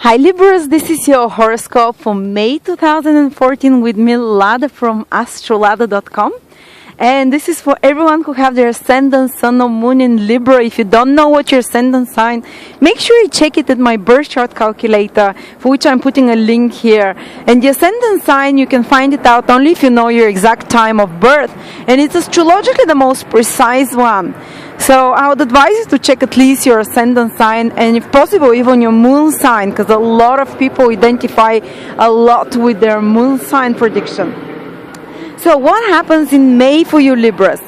Hi Libras, this is your horoscope for May 2014 with me, Lada from Astrolada.com. And this is for everyone who have their ascendant, sun or moon in Libra. If you don't know what your ascendant sign, make sure you check it at my birth chart calculator, for which I'm putting a link here. And the ascendant sign, you can find it out only if you know your exact time of birth. And it's astrologically the most precise one. So I would advise you to check at least your ascendant sign, and if possible even your moon sign, because a lot of people identify a lot with their moon sign prediction. So what happens in May for you Libras?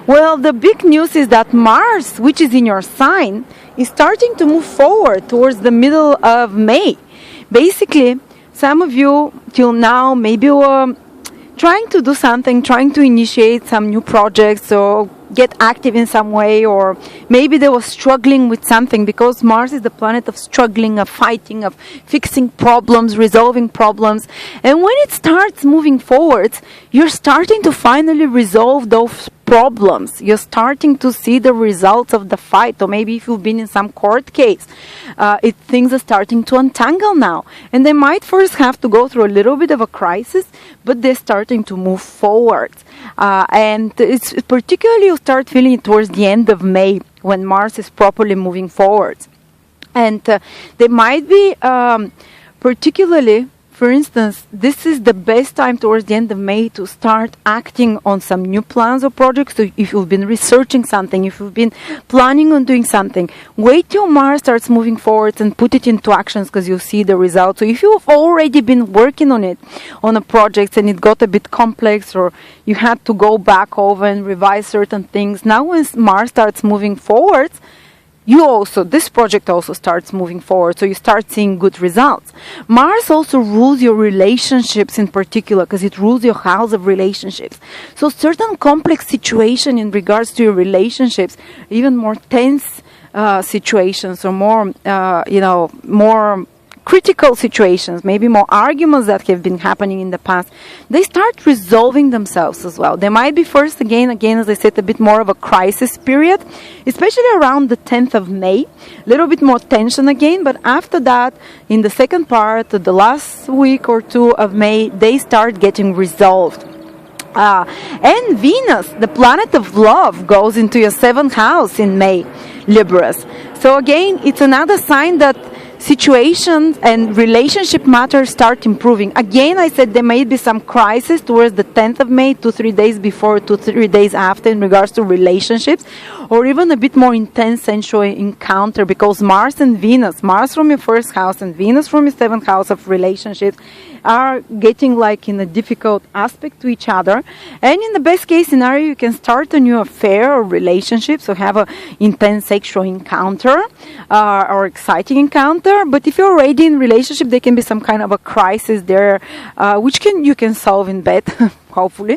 Well, the big news is that Mars, which is in your sign, is starting to move forward towards the middle of May. Basically, some of you till now maybe were trying to do something, trying to initiate some new projects or get active in some way, or maybe they were struggling with something, because Mars is the planet of struggling, of fighting, of fixing problems, resolving problems. And when it starts moving forward, you're starting to finally resolve those problems. You're starting to see the results of the fight, or maybe if you've been in some court case, things are starting to untangle now. And they might first have to go through a little bit of a crisis, but they're starting to move forward. And it's particularly you start feeling it towards the end of May, when Mars is properly moving forward. And they might be particularly, for instance, this is the best time towards the end of May to start acting on some new plans or projects. So if you've been researching something, if you've been planning on doing something, wait till Mars starts moving forward and put it into actions, because you'll see the results. So if you've already been working on it, on a project, and it got a bit complex, or you had to go back over and revise certain things, now when Mars starts moving forward, this project also starts moving forward, so you start seeing good results. Mars also rules your relationships in particular, because it rules your house of relationships. So certain complex situation in regards to your relationships, even more tense situations, or more, more critical situations, maybe more arguments that have been happening in the past, they start resolving themselves as well. They might be first, again, as I said, a bit more of a crisis period, especially around the 10th of May, a little bit more tension again, but after that, in the second part, the last week or two of May, they start getting resolved. And Venus, the planet of love, goes into your 7th house in May, Libras. So again, it's another sign that situations and relationship matters start improving. Again, I said there may be some crisis towards the 10th of May, 2-3 days before, 2-3 days after, in regards to relationships, or even a bit more intense sensual encounter, because Mars and Venus, Mars from your 1st house and Venus from your 7th house of relationships, are getting like in a difficult aspect to each other. And in the best case scenario, you can start a new affair or relationship, so have an intense sexual encounter or exciting encounter. But if you're already in relationship, there can be some kind of a crisis there, which you can solve in bed, hopefully,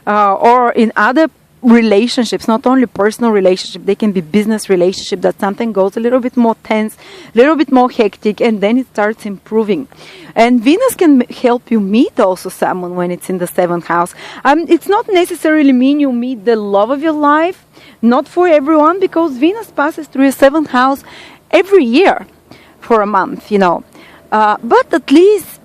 or in other relationships, not only personal relationship, they can be business relationship, that something goes a little bit more tense, a little bit more hectic, and then it starts improving. And Venus can help you meet also someone when it's in the 7th house. It's not necessarily mean you meet the love of your life, not for everyone, because Venus passes through your 7th house every year for a month, but at least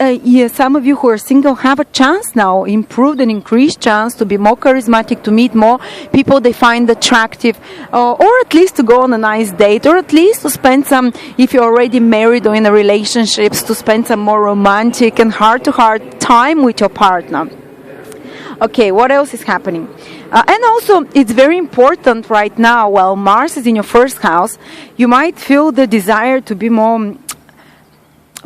some of you who are single have a chance now, improved and increased chance to be more charismatic, to meet more people they find attractive, or at least to go on a nice date, or at least to spend some, if you're already married or in a relationship, to spend some more romantic and heart-to-heart time with your partner. Okay, what else is happening? And also, it's very important right now, while Mars is in your 1st house, you might feel the desire to be more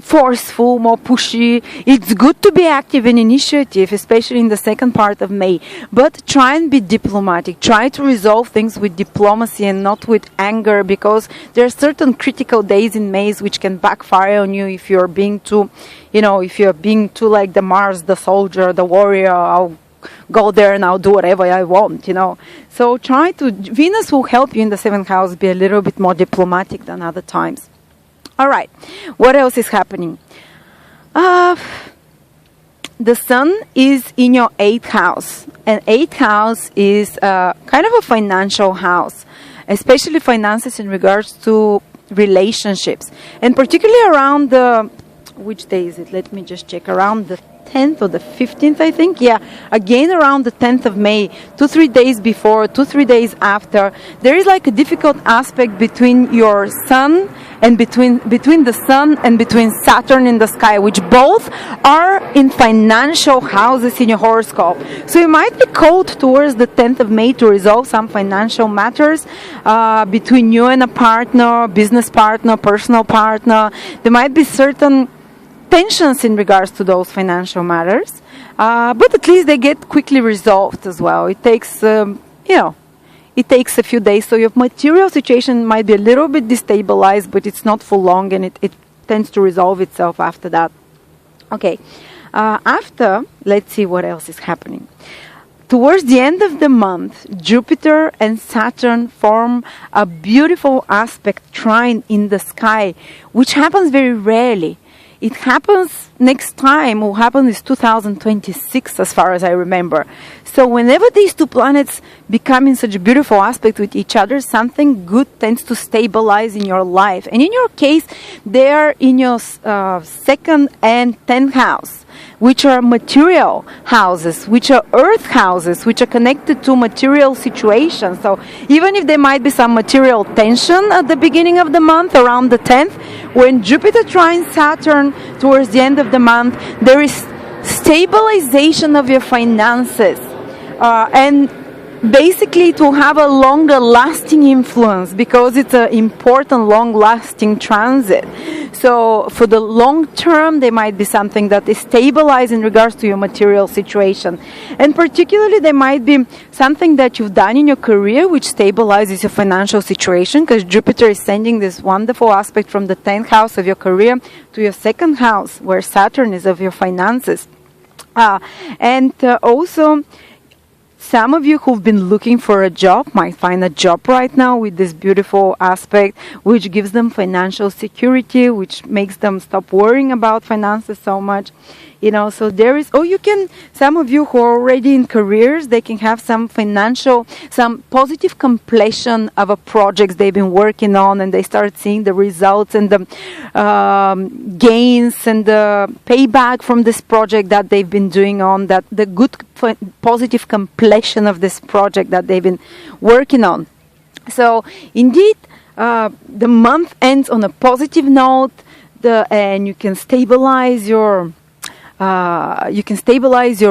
forceful, more pushy. It's good to be active and initiative, especially in the second part of May. But try and be diplomatic. Try to resolve things with diplomacy and not with anger, because there are certain critical days in May which can backfire on you if you're being too, like the Mars, the soldier, the warrior. I'll go there and I'll do whatever I want, So Venus will help you in the 7th house be a little bit more diplomatic than other times. All right, what else is happening? The Sun is in your 8th house, and 8th house is kind of a financial house, especially finances in regards to relationships. And particularly around which day is it? Let me just check. Around the 10th or the 15th, I think. Yeah, again around the 10th of May, 2-3 days before, 2-3 days after, there is like a difficult aspect between your sun and between the sun and between Saturn in the sky, which both are in financial houses in your horoscope. So you might be called towards the 10th of May to resolve some financial matters between you and a partner, business partner, personal partner. There might be certain tensions in regards to those financial matters, but at least they get quickly resolved as well. It takes, it takes a few days, so your material situation might be a little bit destabilized, but it's not for long, and it tends to resolve itself after that. Okay, after, let's see what else is happening. Towards the end of the month, Jupiter and Saturn form a beautiful aspect trine in the sky, which happens very rarely. It happens next time, will happen is 2026 as far as I remember. So whenever these two planets become in such a beautiful aspect with each other, something good tends to stabilize in your life. And in your case, they are in your second and 10th house, which are material houses, which are earth houses, which are connected to material situations. So even if there might be some material tension at the beginning of the month, around the 10th, when Jupiter trines Saturn towards the end of the month, there is stabilization of your finances. And basically to have a longer lasting influence, because it's an important long lasting transit. So for the long term, there might be something that is stabilized in regards to your material situation. And particularly there might be something that you've done in your career which stabilizes your financial situation, because Jupiter is sending this wonderful aspect from the 10th house of your career to your second house, where Saturn is of your finances. Also, some of you who've been looking for a job might find a job right now with this beautiful aspect, which gives them financial security, which makes them stop worrying about finances so much. So there is, some of you who are already in careers, they can have some positive completion of a project they've been working on, and they start seeing the results and the gains and the payback from this project that they've been doing on, that the good positive completion of this project that they've been working on. So indeed, the month ends on a positive note, and you can stabilize your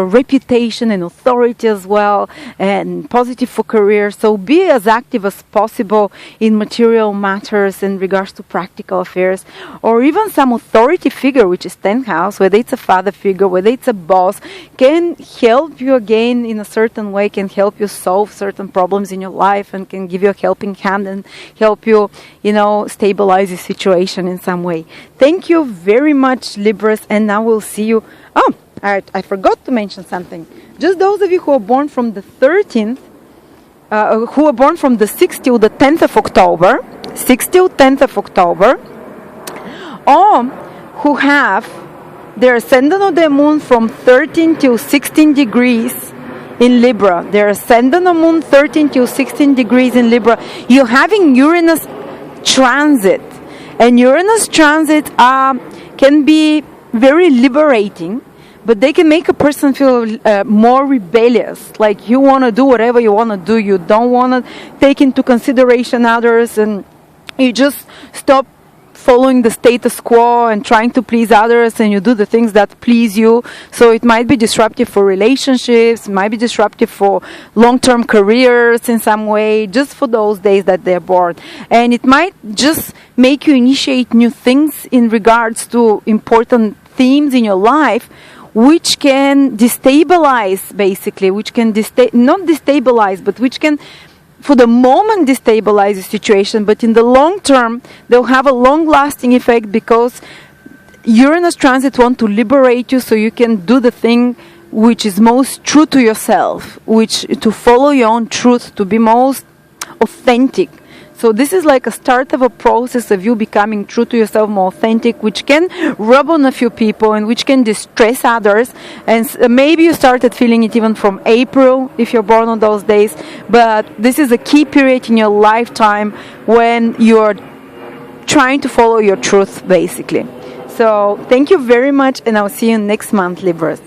reputation and authority as well, and positive for career. So be as active as possible in material matters in regards to practical affairs, or even some authority figure, which is 10th house, whether it's a father figure, whether it's a boss, can help you again in a certain way, can help you solve certain problems in your life, and can give you a helping hand and help you, stabilize the situation in some way. Thank you very much, Libras, and now we'll see you. Oh, I forgot to mention something. Just those of you who are born from the 13th, who are born from the 6th till the 10th of October, 6th till 10th of October, or who have their ascendant or their moon from 13 till 16 degrees in Libra, their ascendant or moon 13 till 16 degrees in Libra, you're having Uranus transit. And Uranus transit can be very liberating, but they can make a person feel more rebellious, like you want to do whatever you want to do, you don't want to take into consideration others, and you just stop following the status quo and trying to please others, and you do the things that please you. So it might be disruptive for relationships, it might be disruptive for long-term careers in some way, just for those days that they're born. And it might just make you initiate new things in regards to important themes in your life, which can destabilize, basically, which can not destabilize, but which can for the moment destabilize the situation, but in the long term they'll have a long-lasting effect, because Uranus transit want to liberate you so you can do the thing which is most true to yourself, which to follow your own truth, to be most authentic. So this is like a start of a process of you becoming true to yourself, more authentic, which can rub on a few people and which can distress others. And maybe you started feeling it even from April, if you're born on those days. But this is a key period in your lifetime when you're trying to follow your truth, basically. So thank you very much, and I'll see you next month, Libras.